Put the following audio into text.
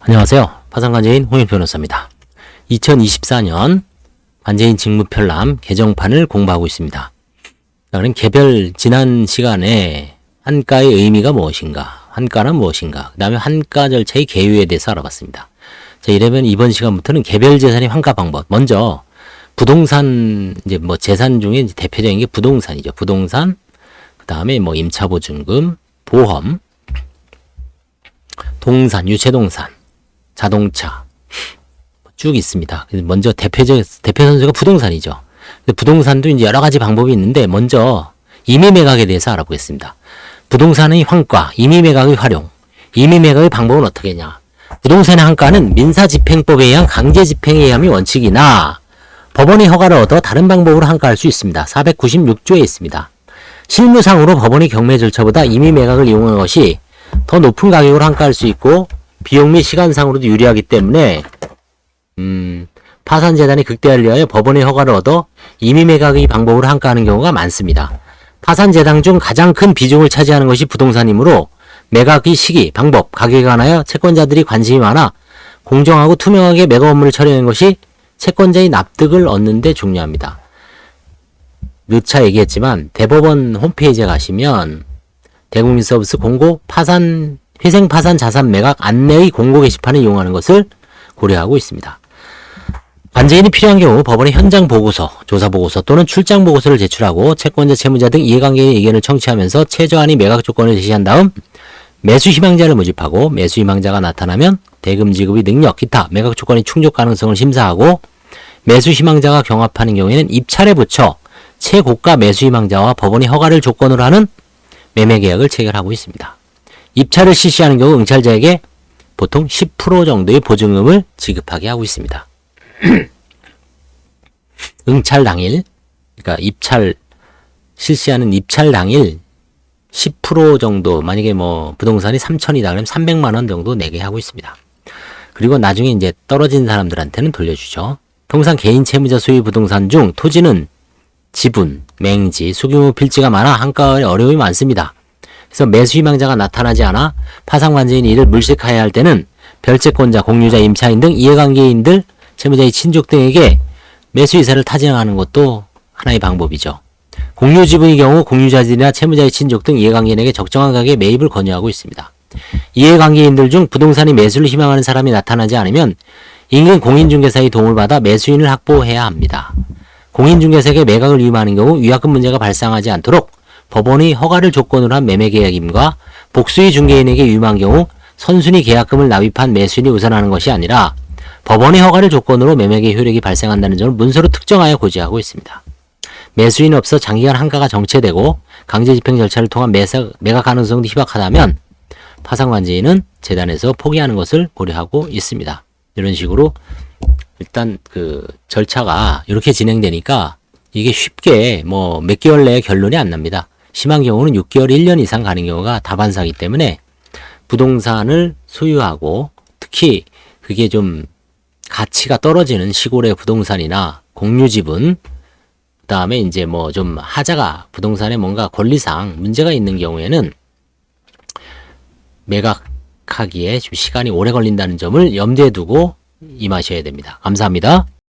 안녕하세요. 파산관제인 홍익 변호사입니다. 2024년 관제인 직무편람 개정판을 공부하고 있습니다. 그럼 개별 지난 시간에 환가의 의미가 무엇인가, 환가는 무엇인가, 그 다음에 환가 절차의 개요에 대해서 알아봤습니다. 자, 이러면 이번 시간부터는 개별 재산의 환가 방법. 먼저 부동산 이제 뭐 재산 중에 이제 대표적인 게 부동산이죠. 부동산, 그 다음에 뭐 임차보증금, 보험, 동산, 유체동산, 자동차 쭉 있습니다. 먼저 대표 선수가 부동산이죠. 부동산도 이제 여러 가지 방법이 있는데 먼저 임의매각에 대해서 알아보겠습니다. 부동산의 환가, 임의매각의 활용, 임의매각의 방법은 어떻게 하냐? 부동산의 환가는 민사집행법에 의한 강제집행에 의함이 원칙이나 법원의 허가를 얻어 다른 방법으로 환가할 수 있습니다. 496조에 있습니다. 실무상으로 법원의 경매 절차보다 임의매각을 이용한 것이 더 높은 가격으로 환가할 수 있고 비용 및 시간상으로도 유리하기 때문에 파산재단이 극대화를 위하여 법원의 허가를 얻어 임의매각의 방법으로 환가하는 경우가 많습니다. 파산재단 중 가장 큰 비중을 차지하는 것이 부동산이므로 매각의 시기, 방법, 가격에 관하여 채권자들이 관심이 많아 공정하고 투명하게 매각 업무를 처리하는 것이 채권자의 납득을 얻는 데 중요합니다. 몇 차 얘기했지만 대법원 홈페이지에 가시면 대국민서비스 공고 회생파산 자산 매각 안내의 공고 게시판을 이용하는 것을 고려하고 있습니다. 관제인이 필요한 경우 법원의 현장 보고서, 조사 보고서 또는 출장 보고서를 제출하고 채권자, 채무자 등 이해관계인의 의견을 청취하면서 최저한의 매각 조건을 제시한 다음 매수 희망자를 모집하고 매수 희망자가 나타나면 대금 지급의 능력, 기타 매각 조건의 충족 가능성을 심사하고 매수 희망자가 경합하는 경우에는 입찰에 붙여 최고가 매수 희망자와 법원의 허가를 조건으로 하는 매매 계약을 체결하고 있습니다. 입찰을 실시하는 경우 응찰자에게 보통 10% 정도의 보증금을 지급하게 하고 있습니다. 응찰 당일, 그러니까 실시하는 입찰 당일 10% 정도, 만약에 뭐 부동산이 3천이다 그러면 300만 원 정도 내게 하고 있습니다. 그리고 나중에 이제 떨어진 사람들한테는 돌려주죠. 통상 개인 채무자 소유 부동산 중 토지는 지분, 맹지, 소규모 필지가 많아 환가에 어려움이 많습니다. 그래서 매수 희망자가 나타나지 않아 파산관제인이 이를 물색해야 할 때는 별채권자, 공유자, 임차인 등 이해관계인들, 채무자의 친족 등에게 매수 이사를 타진하는 것도 하나의 방법이죠. 공유지분의 경우 공유자들이나 채무자의 친족 등 이해관계인에게 적정한 가격에 매입을 권유하고 있습니다. 이해관계인들 중 부동산의 매수를 희망하는 사람이 나타나지 않으면 인근 공인중개사의 도움을 받아 매수인을 확보해야 합니다. 공인중개사에게 매각을 위임하는 경우 위약금 문제가 발생하지 않도록 법원의 허가를 조건으로 한 매매계약임과 복수의 중개인에게 위임한 경우 선순위 계약금을 납입한 매수인이 우선하는 것이 아니라 법원의 허가를 조건으로 매매계약 효력이 발생한다는 점을 문서로 특정하여 고지하고 있습니다. 매수인이 없어 장기간 환가가 정체되고 강제집행 절차를 통한 매각 가능성도 희박하다면 파산관제인은 재단에서 포기하는 것을 고려하고 있습니다. 이런 식으로 일단 그 절차가 이렇게 진행되니까 이게 쉽게 뭐 몇 개월 내에 결론이 안 납니다. 심한 경우는 6개월, 1년 이상 가는 경우가 다반사이기 때문에 부동산을 소유하고 특히 그게 좀 가치가 떨어지는 시골의 부동산이나 공유지분, 그 다음에 이제 뭐 좀 하자가 부동산에 뭔가 권리상 문제가 있는 경우에는 매각하기에 좀 시간이 오래 걸린다는 점을 염두에 두고 임하셔야 됩니다. 감사합니다.